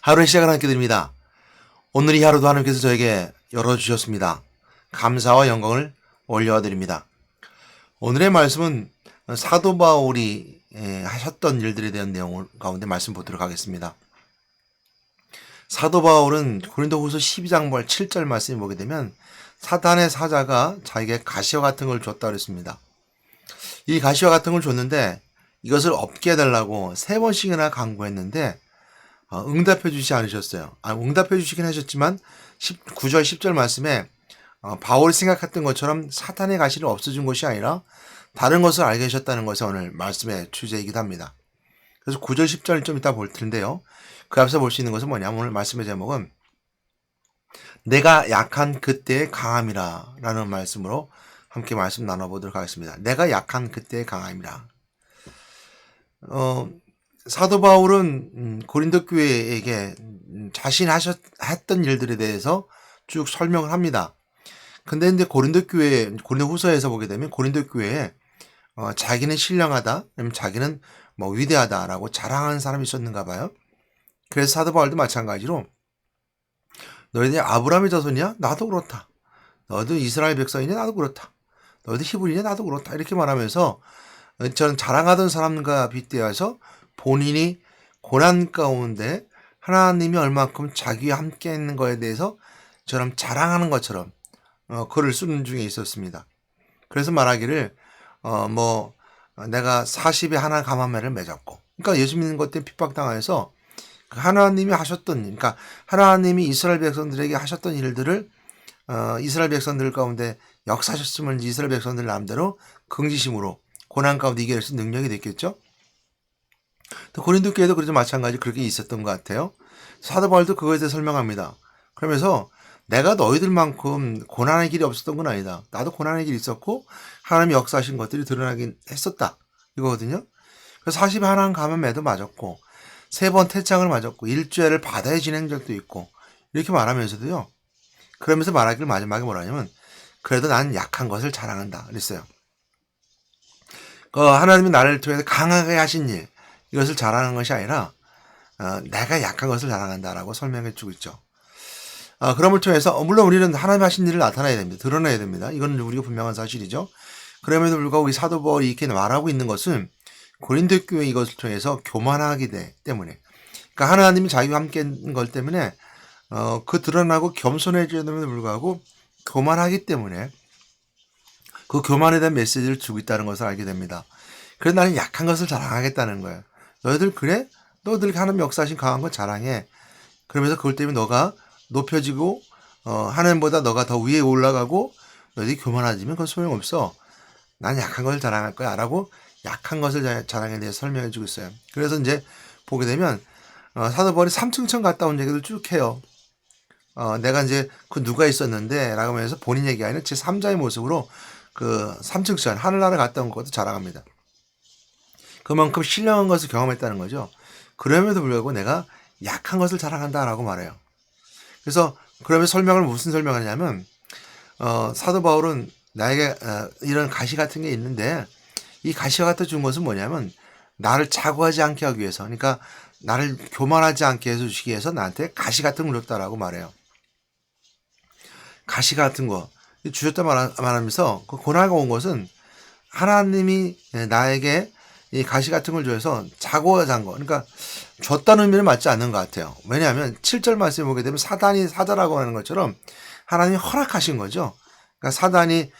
하루의 시작을 함께 드립니다. 오늘 이 하루도 하나님께서 저에게 열어주셨습니다. 감사와 영광을 올려드립니다. 오늘의 말씀은 사도 바울이 하셨던 일들에 대한 내용 가운데 말씀 보도록 하겠습니다. 사도 바울은 고린도후서 12장 7절 말씀을 보게 되면 사탄의 사자가 자기에게 가시와 같은 걸 줬다 그랬습니다. 이 가시와 같은 걸 줬는데 이것을 없게 해달라고 3번씩이나 강구했는데 응답해 주시지 않으셨어요. 응답해 주시긴 하셨지만 9절 10절 말씀에 바울이 생각했던 것처럼 사탄의 가시를 없애준 것이 아니라 다른 것을 알게 하셨다는 것이 오늘 말씀의 주제이기도 합니다. 그래서 9절 10절 좀 이따 볼 텐데요. 그 앞서 볼 수 있는 것은 뭐냐면 오늘 말씀의 제목은 내가 약한 그때의 강함이라 라는 말씀으로 함께 말씀 나눠보도록 하겠습니다. 내가 약한 그때의 강함이라. 사도 바울은 고린도 교회에게 자신이 했던 일들에 대해서 쭉 설명을 합니다. 근데 이제 고린도 후서에서 보게 되면 고린도 교회에 자기는 신령하다, 아니면 자기는 뭐 위대하다라고 자랑하는 사람이 있었는가 봐요. 그래서 사도 바울도 마찬가지로 너희들이 아브라함의 자손이야? 나도 그렇다. 너희도 이스라엘 백성이냐? 나도 그렇다. 너희도 히브리냐? 나도 그렇다. 이렇게 말하면서 저는 자랑하던 사람과 빗대어서 본인이 고난 가운데 하나님이 얼만큼 자기와 함께 있는 거에 대해서 저처럼 자랑하는 것처럼 글을 쓰는 중에 있었습니다. 그래서 말하기를 내가 40에 하나 가마매를 맺었고, 그러니까 예수 믿는 것 때문에 핍박당해서 하나님이 하셨던, 그러니까 하나님이 이스라엘 백성들에게 하셨던 일들을 이스라엘 백성들 가운데 역사하셨으면 이스라엘 백성들 남대로 긍지심으로 고난 가운데 이겨낼 수 있는 능력이 됐겠죠. 또 고린도 교회도 그래도 마찬가지 그렇게 있었던 것 같아요. 사도 바울도 그거에 대해서 설명합니다. 그러면서 내가 너희들만큼 고난의 길이 없었던 건 아니다. 나도 고난의 길이 있었고 하나님이 역사하신 것들이 드러나긴 했었다. 이거거든요. 그래서 40에 하나 감염에도 맞았고 3번 태장을 맞았고 일주일을 바다에 지낸 적도 있고 이렇게 말하면서도요. 그러면서 말하기를 마지막에 뭐라냐면 그래도 나는 약한 것을 자랑한다 그랬어요. 하나님이 나를 통해서 강하게 하신 일 이것을 자랑하는 것이 아니라 내가 약한 것을 자랑한다라고 설명해 주고 있죠. 그럼을 통해서 물론 우리는 하나님 하신 일을 나타내야 됩니다. 드러내야 됩니다. 이건 우리가 분명한 사실이죠. 그럼에도 불구하고 이 사도 바울이 이렇게 말하고 있는 것은 고린도 교회 이것을 통해서 교만하기 때문에, 그러니까 하나님이 자기와 함께 있는 것 때문에 그 드러나고 겸손해지는데도 불구하고 교만하기 때문에 그 교만에 대한 메시지를 주고 있다는 것을 알게 됩니다. 그래서 나는 약한 것을 자랑하겠다는 거예요. 너희들 그래? 너희들 하나님 역사하신 강한 거 자랑해. 그러면서 그것 때문에 너가 높여지고 하나님보다 너가 더 위에 올라가고 너희들이 교만해지면 그건 소용없어. 난 약한 것을 자랑할 거야 라고 약한 것을 자랑에 대해서 설명해 주고 있어요. 그래서 이제 보게 되면 사도 바울이 삼층천 갔다 온 얘기를 쭉 해요. 내가 이제 그 누가 있었는데 라고 하면서 본인 얘기 아니라 제 3자의 모습으로 그 삼층천 하늘나라 갔다 온 것도 자랑합니다. 그만큼 신령한 것을 경험했다는 거죠. 그럼에도 불구하고 내가 약한 것을 자랑한다라고 말해요. 그래서 그러면 무슨 설명을 하냐면 사도 바울은 나에게 이런 가시 같은 게 있는데 이 가시와 갖다 준 것은 뭐냐면 나를 자고하지 않게 하기 위해서, 그러니까 나를 교만하지 않게 해서 주시기 위해서 나한테 가시 같은 걸 줬다라고 말해요. 가시 같은 거 주셨다 말하면서 그 고난가 온 것은 하나님이 나에게 이 가시 같은 걸 줘서 자고하지 않은 거, 그러니까 줬다는 의미는 맞지 않는 것 같아요. 왜냐하면 7절 말씀에 보게 되면 사단이 사자라고 하는 것처럼 하나님이 허락하신 거죠. 그러니까 사단이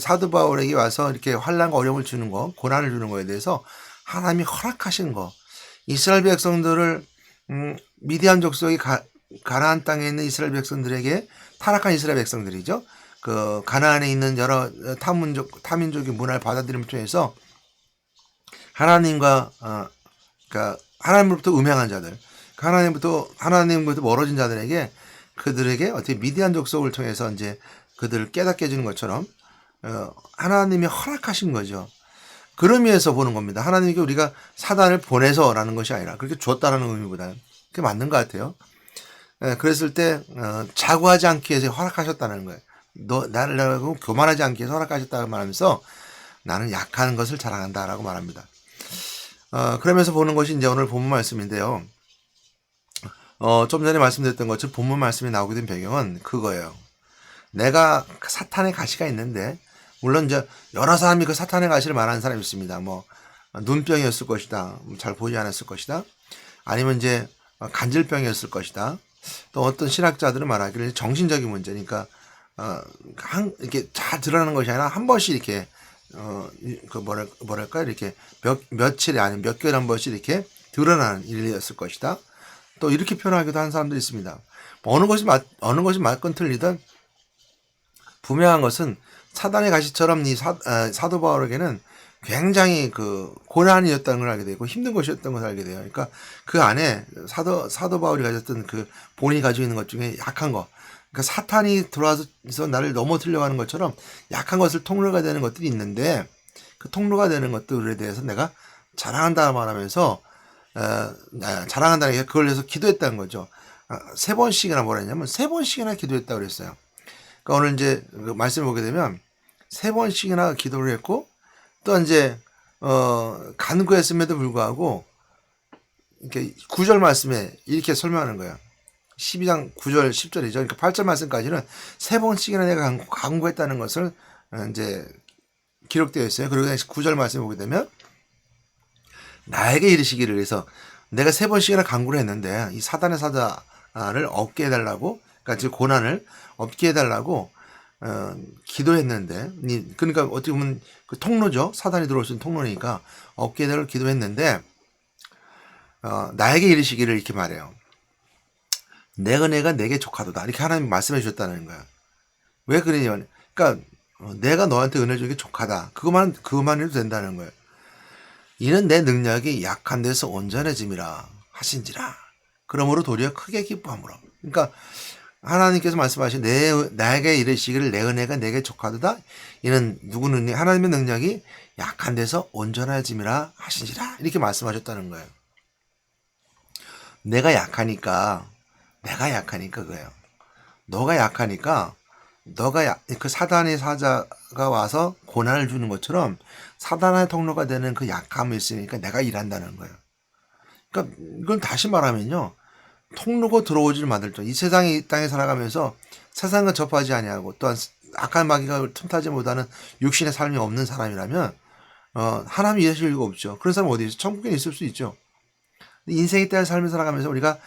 사도 바울에게 와서 이렇게 환난과 어려움을 주는 거, 고난을 주는 거에 대해서 하나님이 허락하신 거. 이스라엘 백성들을 미디안 족속이 가나안 땅에 있는 이스라엘 백성들에게 타락한 이스라엘 백성들이죠. 그 가나안에 있는 여러 타민족의 문화를 받아들임을 통해서 하나님과 그러니까 하나님으로부터 음행한 자들, 하나님부터 멀어진 자들에게 그들에게 어떻게 미디안 족속을 통해서 이제 그들을 깨닫게 해주는 것처럼 하나님이 허락하신 거죠. 그런 의미에서 보는 겁니다. 하나님께 우리가 사단을 보내서라는 것이 아니라 그렇게 줬다라는 의미보다는 그게 맞는 것 같아요. 그랬을 때 자고하지 않기 위해서 허락하셨다는 거예요. 나를 교만하지 않기 위해서 허락하셨다고 말하면서 나는 약한 것을 자랑한다라고 말합니다. 그러면서 보는 것이 이제 오늘 본문 말씀인데요. 좀 전에 말씀드렸던 것처럼 본문 말씀이 나오게 된 배경은 그거예요. 내가 사탄의 가시가 있는데, 물론 이제 여러 사람이 그 사탄의 가시를 말하는 사람이 있습니다. 뭐 눈병이었을 것이다, 잘 보지 않았을 것이다, 아니면 이제 간질병이었을 것이다. 또 어떤 신학자들은 말하기를 정신적인 문제니까 이렇게 잘 드러나는 것이 아니라 한 번씩 이렇게 그 뭐랄까 이렇게 며칠에 아니면 몇 개월에 한 번씩 이렇게 드러나는 일이었을 것이다. 또 이렇게 표현하기도 하는 사람도 있습니다. 어느 것이 맞건 틀리든 분명한 것은 사단의 가시처럼 이 사도 바울에게는 굉장히 그 고난이었다는 걸 알게 되고 힘든 것이었던 것을 알게 돼요. 그러니까 그 안에 사도 바울이 가졌던 그 본인이 가지고 있는 것 중에 약한 거, 그러니까 사탄이 들어와서 나를 넘어뜨려고 하는 것처럼 약한 것을 통로가 되는 것들이 있는데, 그 통로가 되는 것들에 대해서 내가 자랑한다 말하면서 자랑한다는 게 그걸 위해서 기도했다는 거죠. 3번씩이나 뭐라 했냐면 3번씩이나 기도했다고 그랬어요. 그러니까 오늘 이제 그 말씀을 보게 되면 3번씩이나 기도를 했고, 또 이제 간구했음에도 불구하고 이렇게 9절 말씀에 이렇게 설명하는 거예요. 12장 9절 10절이죠. 그러니까 8절 말씀까지는 3번씩이나 내가 간구했다는 것을 이제 기록되어 있어요. 그리고 9절 말씀을 보게 되면 나에게 이르시기를 해서 내가 3번씩이나 간구를 했는데 이 사단의 사자를 없게 해달라고, 그러니까 즉 고난을 없게 해달라고 기도했는데, 그러니까 어떻게 보면 그 통로죠. 사단이 들어올 수 있는 통로니까 없게 해달라고 기도했는데 나에게 이르시기를 이렇게 말해요. 내 은혜가 내게 족하도다. 이렇게 하나님 말씀해 주셨다는 거야. 왜 그러냐면, 그러니까 내가 너한테 은혜 주는 게 족하다. 그것만 해도 된다는 거예요. 이는 내 능력이 약한 데서 온전해짐이라 하신지라. 그러므로 도리어 크게 기뻐함으로. 그러니까 하나님께서 말씀하신 나에게 이르시기를 내 은혜가 내게 족하도다. 이는 누구는 하나님의 능력이 약한 데서 온전해짐이라 하신지라. 이렇게 말씀하셨다는 거예요. 내가 약하니까 그거예요. 너가 약하니까 그 사단의 사자가 와서 고난을 주는 것처럼 사단의 통로가 되는 그 약함이 있으니까 내가 일한다는 거예요. 그러니까 이건 다시 말하면요, 통로고 들어오지를 만들 이 세상에 이 땅에 살아가면서 세상과 접하지 아니하고 또한 악한 마귀가 틈타지 못하는 육신의 삶이 없는 사람이라면 하나님 이해하실 이유가 없죠. 그런 사람 어디 있어? 천국에 있을 수 있죠. 인생에 대한 삶을 살아가면서 우리가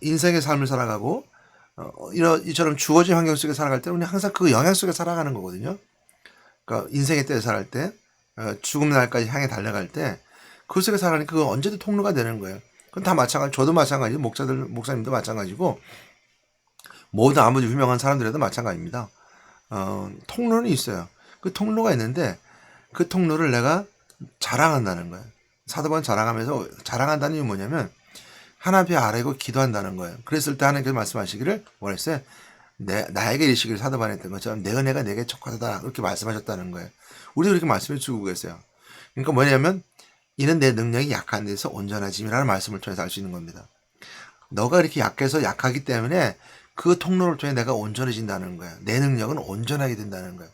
인생의 삶을 살아가고 이처럼 주어진 환경 속에 살아갈 때 우리는 항상 그 영향 속에 살아가는 거거든요. 그러니까 인생의 때에 살아갈 때 죽음 날까지 향해 달려갈 때 그 속에 살아가니까 그건 언제든 통로가 되는 거예요. 그건 다 마찬가지. 저도 마찬가지고 목사님도 마찬가지고 모든 아무리 유명한 사람들에도 마찬가지입니다. 통로는 있어요. 그 통로가 있는데 그 통로를 내가 자랑한다는 거예요. 사도반 자랑하면서 자랑한다는 이유는 뭐냐면 하나님 앞에 아뢰고 기도한다는 거예요. 그랬을 때 하나님께서 말씀하시기를 뭐랬어요? 나에게 이르시기를 사도반에 했던 것처럼 내 은혜가 내게 족하다. 그렇게 말씀하셨다는 거예요. 우리도 그렇게 말씀해 주고 계세요. 그러니까 뭐냐면 이는 내 능력이 약한 데서 온전해짐이라는 말씀을 통해서 알 수 있는 겁니다. 너가 이렇게 약해서 약하기 때문에 그 통로를 통해 내가 온전해진다는 거예요. 내 능력은 온전하게 된다는 거예요.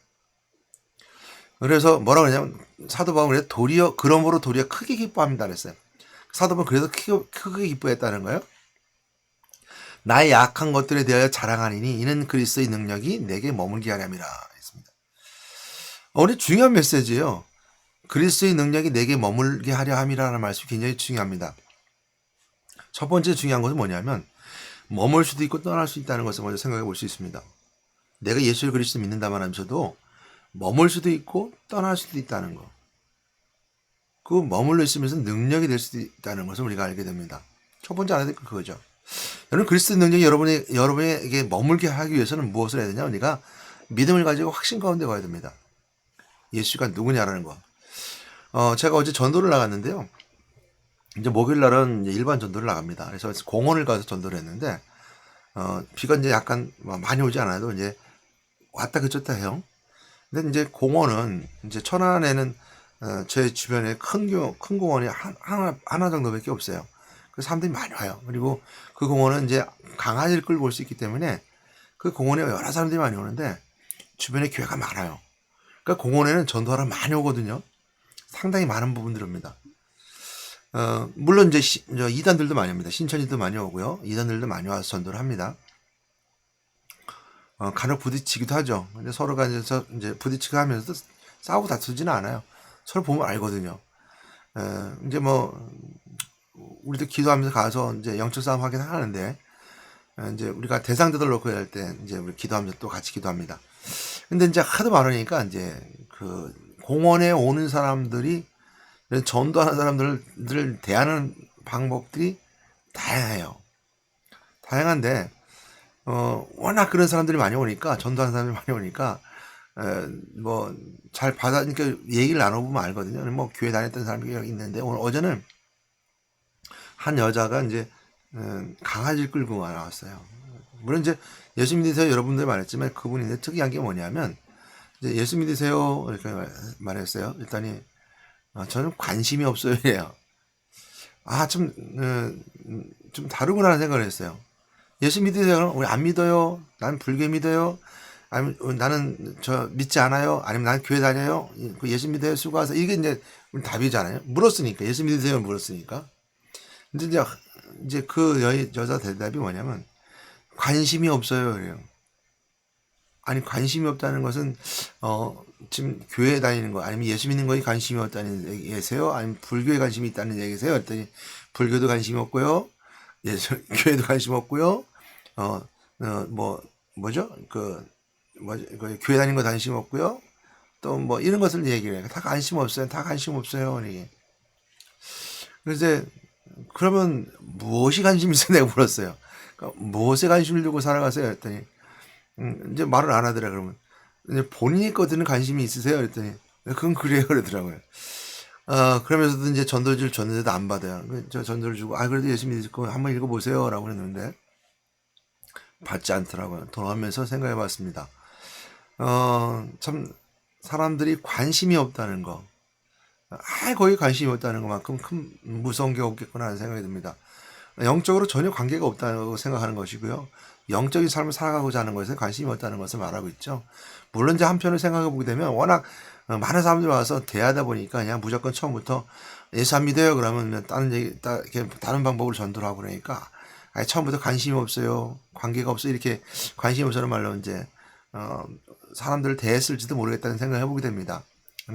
그래서 뭐라고 그러냐면 사도 바울은 그러므로 도리어 크게 기뻐합니다 그랬어요. 사도 바울은 그래서 크게 기뻐했다는 거예요. 나의 약한 것들에 대하여 자랑하니니 이는 그리스도의 능력이 내게 머물게 하렵니다 했습니다. 오늘 중요한 메시지예요. 그리스도의 능력이 내게 머물게 하려 함이라는 말씀이 굉장히 중요합니다. 첫 번째 중요한 것은 뭐냐면 머물 수도 있고 떠날 수 있다는 것을 먼저 생각해 볼 수 있습니다. 내가 예수 그리스도 믿는다만 하면서도 머물 수도 있고 떠날 수도 있다는 거. 그 머물러 있으면서 능력이 될 수도 있다는 것을 우리가 알게 됩니다. 첫 번째 알아야 될 건 그거죠. 여러분 그리스도의 능력이 여러분에게 머물게 하기 위해서는 무엇을 해야 되냐? 우리가 믿음을 가지고 확신 가운데 가야 됩니다. 예수가 누구냐라는 거. 제가 어제 전도를 나갔는데요. 이제 목요일 날은 이제 일반 전도를 나갑니다. 그래서 공원을 가서 전도를 했는데, 비가 이제 약간 많이 오지 않아도 이제 왔다 그쳤다 해요. 근데 이제 공원은 이제 천안에는 제 주변에 큰 공원이 하나 정도밖에 없어요. 그래서 사람들이 많이 와요. 그리고 그 공원은 이제 강아지를 끌고 올 수 있기 때문에 그 공원에 여러 사람들이 많이 오는데 주변에 교회가 많아요. 그러니까 공원에는 전도하러 많이 오거든요. 상당히 많은 부분들입니다. 물론 이제 이단들도 많이 옵니다. 신천지도 많이 오고요. 이단들도 많이 와서 전도를 합니다. 간혹 부딪히기도 하죠. 근데 서로가 이제 부딪히고 하면서도 싸우고 다투지는 않아요. 서로 보면 알거든요. 이제 뭐 우리도 기도하면서 가서 이제 영적 싸움 하긴 하는데 이제 우리가 대상자들 놓고 할 때 이제 우리 기도하면서 또 같이 기도합니다. 근데 이제 하도 많으니까 이제 그 공원에 오는 사람들이 전도하는 사람들을 대하는 방법들이 다양해요. 다양한데 워낙 그런 사람들이 많이 오니까 전도하는 사람들이 많이 오니까 뭐 잘 받아 그러니까 얘기를 나눠보면 알거든요. 뭐 교회 다녔던 사람이 있는데 오늘 어제는 한 여자가 이제 강아지를 끌고 나왔어요. 물론 이제 예수 믿으세요 여러분들 말했지만 그분이 이제 특이한 게 뭐냐면 이제 예수 믿으세요 이렇게 말했어요. 일단이 저는 관심이 없어요 이래요. 좀 다르구나 생각을 했어요. 예수 믿으세요? 우리 안 믿어요. 난 불교 믿어요. 아니면 나는 저 믿지 않아요. 아니면 난 교회 다녀요. 그 예수 믿어요. 수고하세요. 이게 이제 우리 답이잖아요. 물었으니까 예수 믿으세요. 물었으니까. 근데 이제 그 여자 대답이 뭐냐면 관심이 없어요. 그래요. 아니 관심이 없다는 것은 지금 교회 다니는 거 아니면 예수 믿는 거에 관심이 없다는 얘기세요? 아니면 불교에 관심이 있다는 얘기세요? 그랬더니 불교도 관심이 없고요. 교회도 관심 없고요. 뭐 뭐죠? 그 교회 다니는 거 관심 없고요. 또 뭐 이런 것을 얘기를 해요. 다 관심 없어요. 다 관심 없어요. 이게. 그래서 그러면 무엇이 관심 있어? 내가 물었어요. 그러니까 무엇에 관심을 두고 살아가세요? 그랬더니 이제 말을 안 하더라. 그러면 이제 본인이 거드는 관심이 있으세요? 그랬더니 그건 그래요. 그러더라고요. 그러면서도 이제 전도를 줬는데도 안 받아요. 저 전도를 주고 그래도 예수 믿고 한번 읽어보세요라고 그랬는데 받지 않더라고요. 돌아오면서 생각해 봤습니다. 참 사람들이 관심이 없다는 거, 거의 관심이 없다는 것만큼 큰 무서운 게 없겠구나 하는 생각이 듭니다. 영적으로 전혀 관계가 없다고 생각하는 것이고요. 영적인 삶을 살아가고자 하는 것에 관심이 없다는 것을 말하고 있죠. 물론 이제 한편으로 생각해 보게 되면 워낙 많은 사람들이 와서 대하다 보니까 그냥 무조건 처음부터 예수 안 믿어요 그러면 다른 방법으로 전도를 하고 그러니까 처음부터 관심이 없어요. 관계가 없어요. 이렇게 관심이 없어는 말로 이제 사람들을 대했을지도 모르겠다는 생각을 해보게 됩니다.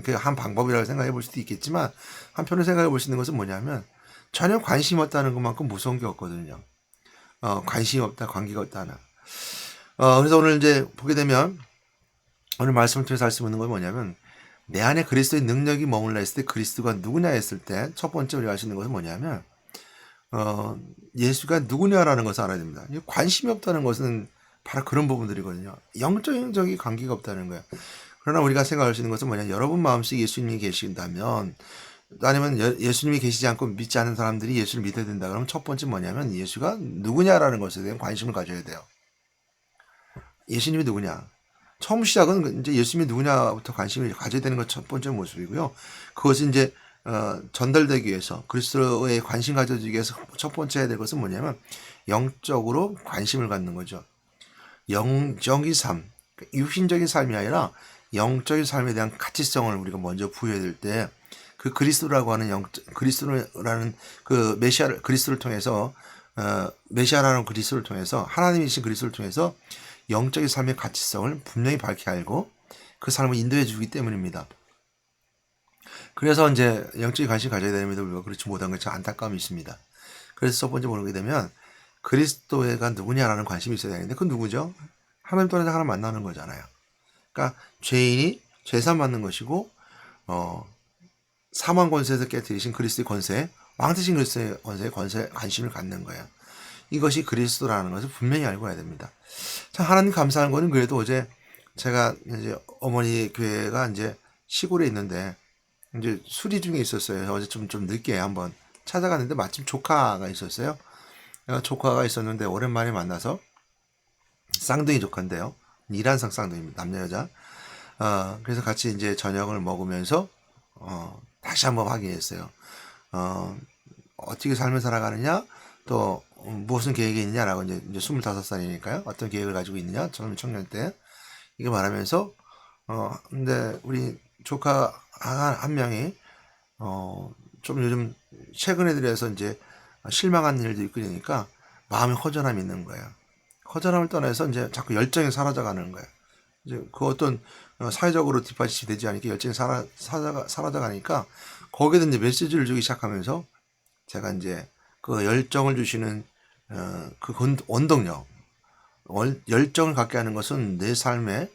그 한 방법이라고 생각해 볼 수도 있겠지만 한편으로 생각해 볼 수 있는 것은 뭐냐면 전혀 관심 없다는 것만큼 무서운 게 없거든요. 관심이 없다, 관계가 없다는. 그래서 오늘 이제 보게 되면 오늘 말씀을 통해서 알 수 있는 건 뭐냐면 내 안에 그리스도의 능력이 머물러 있을 때 그리스도가 누구냐 했을 때 첫 번째 우리가 알 수 있는 것은 뭐냐면 예수가 누구냐라는 것을 알아야 됩니다. 관심이 없다는 것은 바로 그런 부분들이거든요. 영적인 관계가 없다는 거예요. 그러나 우리가 생각할 수 있는 것은 뭐냐, 여러분 마음속에 예수님이 계신다면 아니면 예수님이 계시지 않고 믿지 않는 사람들이 예수를 믿어야 된다. 그러면 첫 번째 뭐냐면 예수가 누구냐라는 것에 대한 관심을 가져야 돼요. 예수님이 누구냐. 처음 시작은 이제 예수님이 누구냐부터 관심을 가져야 되는 것 첫 번째 모습이고요. 그것이 이제 전달되기 위해서 그리스도에 관심 가져주기 위해서 첫 번째 해야 될 것은 뭐냐면 영적으로 관심을 갖는 거죠. 영적인 삶, 육신적인 삶이 아니라 영적인 삶에 대한 가치성을 우리가 먼저 부여해야 될 때 그 그리스도라고 하는 그리스도라는 그 그리스도를 통해서 메시아라는 그리스도를 통해서 하나님이신 그리스도를 통해서 영적인 삶의 가치성을 분명히 밝히 알고 그 삶을 인도해 주기 때문입니다. 그래서 이제 영적인 관심을 가져야 됩니다. 우리가 그렇지 못한 것이 안타까움이 있습니다. 그래서 첫 번째 보게 되면 그리스도가 누구냐라는 관심이 있어야 되는데 그건 누구죠? 하나님 또는 하나님 만나는 거잖아요. 그러니까 죄인이 죄산 받는 것이고 사망 권세에서 깨뜨리신 그리스도의 권세, 왕 되신 그리스도의 권세에 관심을 갖는 거예요. 이것이 그리스도라는 것을 분명히 알고 해야 됩니다. 참 하나님 감사한 거는 그래도 어제 제가 이제 어머니 교회가 이제 시골에 있는데 이제 수리 중에 있었어요. 어제 좀 늦게 한번 찾아갔는데 마침 조카가 있었어요. 조카가 있었는데 오랜만에 만나서 쌍둥이 조카인데요. 이란성 쌍둥이입니다. 남녀 여자. 그래서 같이 이제 저녁을 먹으면서 다시 한번 확인했어요. 어떻게 삶을 살아가느냐, 또 무슨 계획이 있느냐라고 이제 25살이니까요. 어떤 계획을 가지고 있느냐, 젊은 청년 때 이거 말하면서 근데 우리 조카 한 명이 좀 요즘 최근에 들어서 이제 실망한 일도 있고 그러니까 마음에 허전함이 있는 거예요. 허전함을 떠나서 이제 자꾸 열정이 사라져가는 거예요. 이제 그 어떤 사회적으로 뒷받침이 되지 않으니까 열정이 사라져가니까 거기에 이제 메시지를 주기 시작하면서 제가 이제 그 열정을 주시는 그 원동력, 열정을 갖게 하는 것은 내 삶에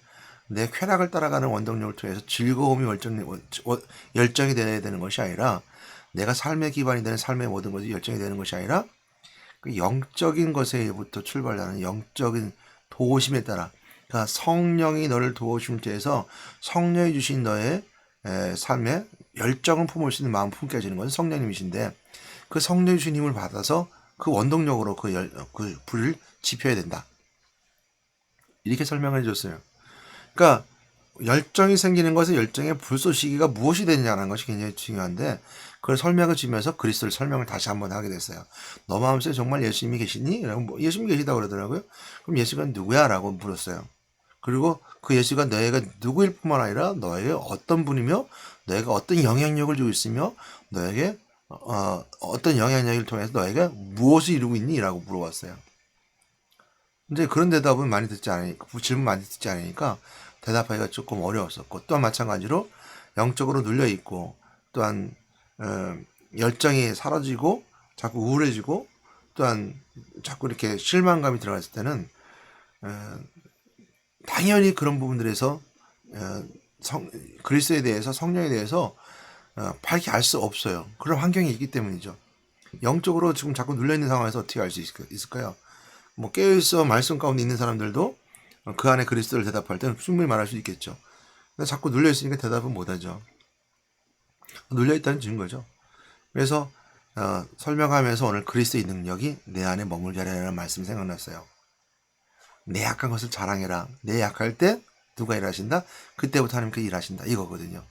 내 쾌락을 따라가는 원동력을 통해서 즐거움이 열정이 되어야 되는 것이 아니라 내가 삶의 기반이 되는 삶의 모든 것이 열정이 되는 것이 아니라 그 영적인 것에부터 출발하는 영적인 도우심에 따라 그러니까 성령이 너를 도우심을 통해서 성령이 주신 너의 삶에 열정을 품을 수 있는 마음 품게 하시는 것은 성령님이신데 그 성령이 주신 힘을 받아서 그 원동력으로 그 불을 지펴야 된다. 이렇게 설명을 해줬어요. 그러니까 열정이 생기는 것은 열정의 불쏘시개가 무엇이 되느냐는 것이 굉장히 중요한데 그걸 설명을 주면서 그리스도를 설명을 다시 한번 하게 됐어요. 너 마음속에 정말 예수님이 계시니? 라고 예수님이 계시다고 그러더라고요. 그럼 예수가 누구야? 라고 물었어요. 그리고 그 예수가 너희가 누구일 뿐만 아니라 너에게 어떤 분이며 너희가 어떤 영향력을 주고 있으며 너에게 어떤 영향력을 통해서 너희가 무엇을 이루고 있니? 라고 물어봤어요. 근데 그런 대답은 많이 듣지 않으니까, 질문 많이 듣지 않으니까 대답하기가 조금 어려웠었고, 또한 마찬가지로 영적으로 눌려있고, 또한, 열정이 사라지고, 자꾸 우울해지고, 또한 자꾸 이렇게 실망감이 들어갔을 때는, 당연히 그런 부분들에서, 그리스도에 대해서, 성령에 대해서, 밝게 알 수 없어요. 그런 환경이 있기 때문이죠. 영적으로 지금 자꾸 눌려있는 상황에서 어떻게 알 수 있을까요? 뭐 깨어있어 말씀 가운데 있는 사람들도 그 안에 그리스도를 대답할 때는 충분히 말할 수 있겠죠. 근데 자꾸 눌려있으니까 대답은 못하죠. 눌려있다는 증거죠. 그래서 설명하면서 오늘 그리스도의 능력이 내 안에 머물게 하려는 말씀이 생각났어요. 내 약한 것을 자랑해라. 내 약할 때 누가 일하신다? 그때부터 하나님께 일하신다. 이거거든요.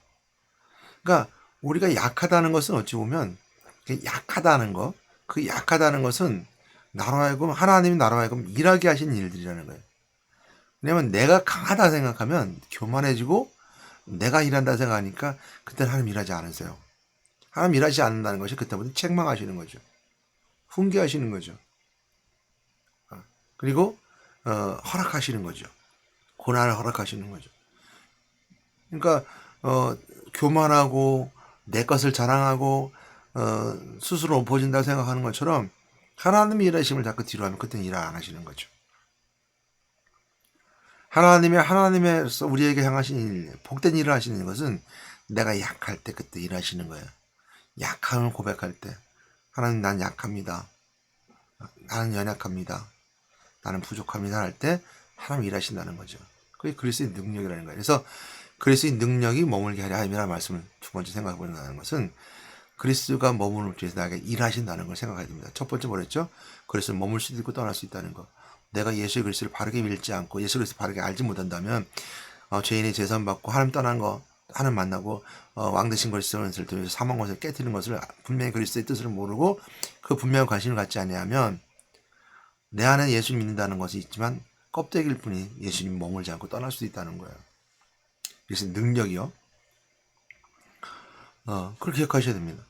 그러니까 우리가 약하다는 것은 어찌 보면 약하다는 거, 그 약하다는 것은 나로 하여금 하나님이 나로 하여금 일하게 하신 일들이라는 거예요. 왜냐면 내가 강하다 생각하면 교만해지고 내가 일한다 생각하니까 그때는 하나님 일하지 않으세요. 하나님 일하지 않는다는 것이 그때부터 책망하시는 거죠. 훈계하시는 거죠. 그리고 허락하시는 거죠. 고난을 허락하시는 거죠. 그러니까 교만하고 내 것을 자랑하고 스스로 높아진다고 생각하는 것처럼 하나님의 일하심을 자꾸 뒤로 하면 그때는 일 안 하시는 거죠. 하나님에서 우리에게 향하신 일, 복된 일을 하시는 것은 내가 약할 때 그때 일하시는 거예요. 약함을 고백할 때 하나님 난 약합니다. 나는 연약합니다. 나는 부족합니다 할 때 하나님 일하신다는 거죠. 그게 그리스도의 능력이라는 거예요. 그래서 그리스도의 능력이 머물게 하려 함이라는 말씀을 두 번째 생각해 본다는 것은 그리스도가 머무는 위해서 나에게 일하신다는 걸 생각해야 됩니다. 첫 번째 뭐랬죠? 그리스도는 머물 수도 있고 떠날 수 있다는 거. 내가 예수 그리스도를 바르게 믿지 않고 예수 그리스도를 바르게 알지 못한다면 죄인의 재산 받고 하나님 떠난 거 하나님 만나고 왕 대신 그리스도를 통해서 사망 것을 깨뜨리는 것을 분명히 그리스도의 뜻을 모르고 그 분명한 관심을 갖지 아니하면 내 안에 예수 믿는다는 것이 있지만 껍데기일 뿐이 예수님 머물지 않고 떠날 수도 있다는 거예요. 그래서 능력이요. 그걸 기억하셔야 됩니다.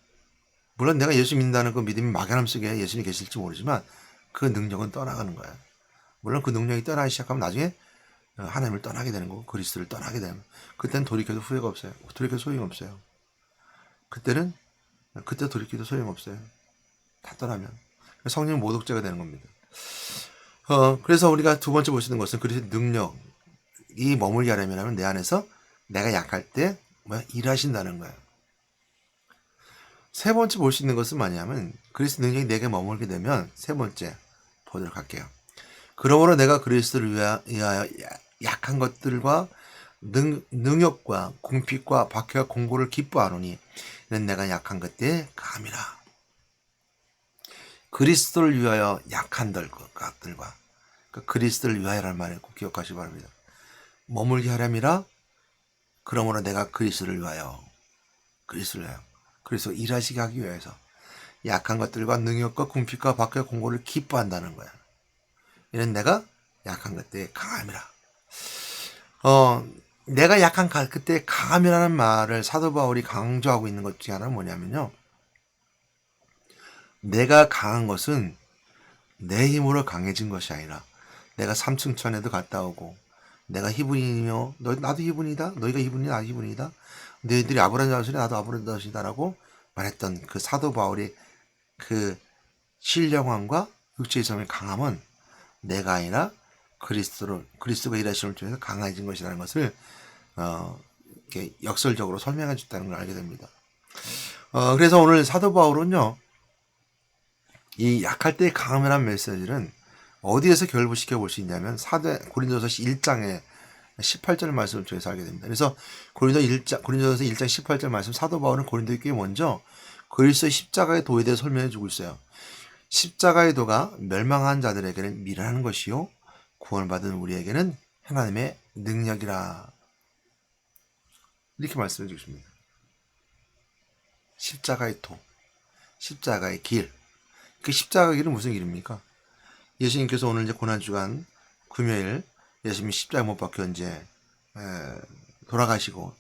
물론 내가 예수 믿는다는 그 믿음이 막연함 속에 예수님이 계실지 모르지만 그 능력은 떠나가는 거야. 물론 그 능력이 떠나기 시작하면 나중에 하나님을 떠나게 되는 거고 그리스도를 떠나게 되면 그때는 돌이켜도 후회가 없어요. 돌이켜도 소용없어요. 그때 돌이켜도 소용없어요. 다 떠나면. 성령은 모독자가 되는 겁니다. 그래서 우리가 두 번째 볼 수 있는 것은 그리스도의 능력이 머물게 하려면 내 안에서 내가 약할 때 일하신다는 거예요. 세 번째 볼 수 있는 것은 뭐냐면 그리스도 능력이 내게 머물게 되면 세 번째 보도록 할게요. 그러므로 내가 그리스도를 위하여 약한 것들과 능력과 궁핍과 박해와 공고를 기뻐하노니 이는 내가 약한 것들에 감이라. 그리스도를 위하여 약한 것들과 그러니까 그리스도를 위하여라는 말을 꼭 기억하시기 바랍니다. 머물게 하렴이라. 그러므로 내가 그리스도를 위하여 그래서 일하시게 하기 위해서 약한 것들과 능력과 궁핍과 박해와 공고를 기뻐한다는 거야. 이는 내가 약한 그때의 강함이라. 내가 약한 그때의 강함이라는 말을 사도 바울이 강조하고 있는 것 중에 하나는 뭐냐면요. 내가 강한 것은 내 힘으로 강해진 것이 아니라 내가 삼층천에도 갔다 오고 내가 히브리며 나도 히브리다 너희가 히브리니 나도 히브리다 너희들이 아브라함이다 나도 아브라함이다라고 말했던 그 사도 바울의 그 신령함과 육체의 삶의 강함은 내가 아니라 그리스도가 일하심을 통해서 강해진 것이라는 것을 이렇게 역설적으로 설명해 줬다는 걸 알게 됩니다. 그래서 오늘 사도 바울은요, 이 약할 때의 강함이라는 메시지는 어디에서 결부시켜 볼 수 있냐면 고린도서 1장에 18절 말씀을 통해서 알게 됩니다. 그래서 고린도서 1장 18절 말씀 사도 바울은 고린도 교회에 먼저 그리스도의 십자가의 도에 대해 설명해 주고 있어요. 십자가의 도가 멸망한 자들에게는 미련한 것이요 구원받은 우리에게는 하나님의 능력이라 이렇게 말씀해 주십니다. 십자가의 도, 십자가의 길. 그 십자가의 길은 무슨 길입니까? 예수님께서 오늘 이제 고난주간 금요일 예수님이 십자가 못 박혀 이제 돌아가시고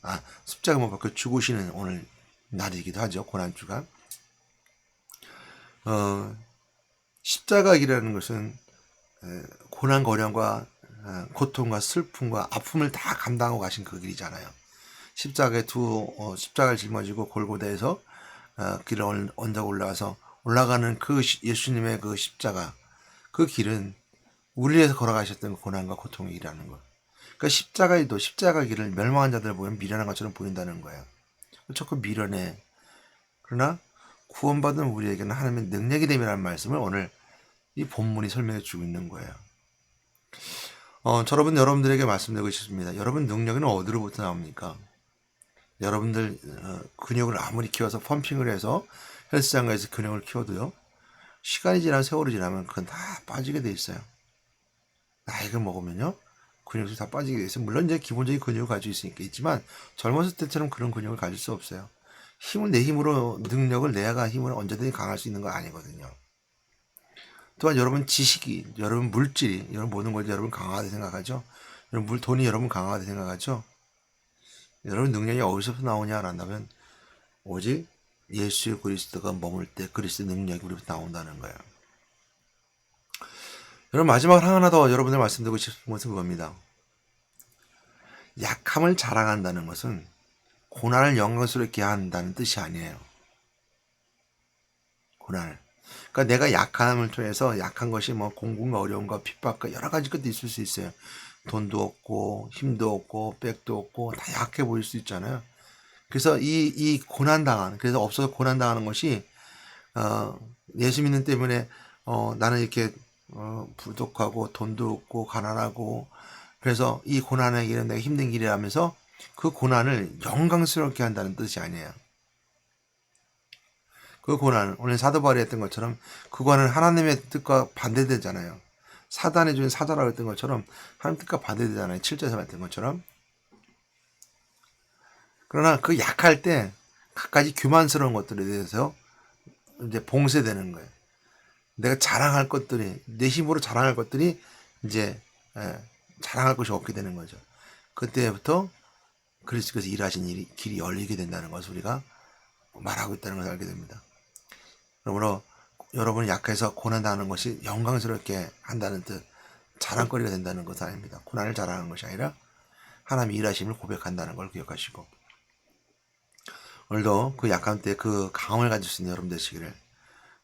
십자가 못 박혀 죽으시는 오늘 날이기도 하죠. 고난주간. 십자가 길이라는 것은 고난과 어려움과 고통과 슬픔과 아픔을 다 감당하고 가신 그 길이잖아요. 십자가에 십자가를 짊어지고 골고다에서 길을 언덕 올라가는 그 예수님의 그 십자가 그 길은 우리를 위해서 걸어가셨던 고난과 고통의 길이라는 거. 그러니까 십자가 길을 멸망한 자들을 보면 미련한 것처럼 보인다는 거예요. 자꾸 미련해. 그러나 구원받은 우리에게는 하나님의 능력이 됨이라는 말씀을 오늘 이 본문이 설명해 주고 있는 거예요. 여러분들에게 말씀드리고 싶습니다. 여러분 능력은 어디로부터 나옵니까? 여러분들 근육을 아무리 키워서 펌핑을 해서 헬스장 가서 근육을 키워도요. 시간이 지나면 세월이 지나면 그건 다 빠지게 돼 있어요. 나이가 먹으면요. 근육이 다 빠지게 돼 있어요. 물론 이제 기본적인 근육을 가지고 있지만 젊었을 때처럼 그런 근육을 가질 수 없어요. 내 힘으로 능력을 내가 힘으로 언제든지 강할 수 있는 건 아니거든요. 또한 여러분 지식이, 여러분 물질이, 여러분 모든 것이 여러분 강하게 생각하죠. 여러분 돈이 여러분 강하게 생각하죠. 여러분 능력이 어디서부터 나오냐 한다면 오직 예수 그리스도가 머물 때 그리스도 능력이 우리부터 나온다는 거예요. 여러분 마지막으로 하나 더 여러분들 말씀드리고 싶은 것은 그겁니다. 약함을 자랑한다는 것은 고난을 영광스럽게 한다는 뜻이 아니에요. 고난을. 그러니까 내가 약함을 통해서 약한 것이 뭐 공공과 어려움과 핍박과 여러 가지 것도 있을 수 있어요. 돈도 없고 힘도 없고 백도 없고 다 약해 보일 수 있잖아요. 그래서 이 고난당하는 그래서 없어서 고난당하는 것이 예수 믿는 때문에 나는 이렇게 부족하고 돈도 없고 가난하고 그래서 이 고난의 길은 내가 힘든 길이라면서 그 고난을 영광스럽게 한다는 뜻이 아니에요. 그 고난 오늘 사도 바울이 했던 것처럼 그거는 하나님의 뜻과 반대되잖아요. 사단의 주인 사자라고 했던 것처럼 하나님 뜻과 반대되잖아요. 7절에서 말했던 것처럼. 그러나 그 약할 때 갖가지 교만스러운 것들에 대해서 이제 봉쇄되는 거예요. 내가 자랑할 것들이 내 힘으로 자랑할 것들이 이제 자랑할 것이 없게 되는 거죠. 그때부터 그리스도께서 일하신 길이 열리게 된다는 것을 우리가 말하고 있다는 것을 알게 됩니다. 그러므로 여러분이 약해서 고난당하는 것이 영광스럽게 한다는 뜻, 자랑거리가 된다는 것은 아닙니다. 고난을 자랑하는 것이 아니라 하나님의 일하심을 고백한다는 걸 기억하시고 오늘도 그 약한 때 그 강함을 가질 수 있는 여러분 되시기를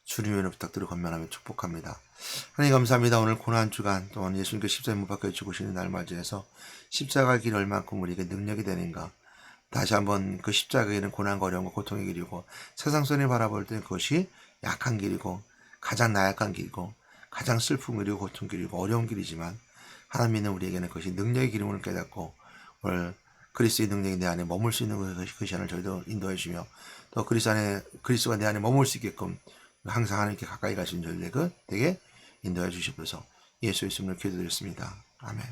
주님의 은혜 부탁드리고 건면하며 축복합니다. 하나님 감사합니다. 오늘 고난주간 또한 예수님께 십자가에 못 박혀 죽으시는 날 맞이해서 십자가 길 얼만큼 우리에게 능력이 되는가 다시 한번 그 십자가의 길은 고난과 어려움과 고통의 길이고 세상 손에 바라볼 때 그것이 약한 길이고 가장 나약한 길이고 가장 슬픈 길이고 고통 길이고 어려운 길이지만 하나님 믿는 우리에게는 그것이 능력의 길임을 깨닫고 오늘 그리스도의 능력이 내 안에 머물 수 있는 그 시간을 저희도 인도해 주며 또 그리스도가 내 안에 머물 수 있게끔 항상 하나님께 가까이 가시는 저희들 되게 인도해 주시옵소서. 예수의 이름으로 기도드렸습니다. 아멘.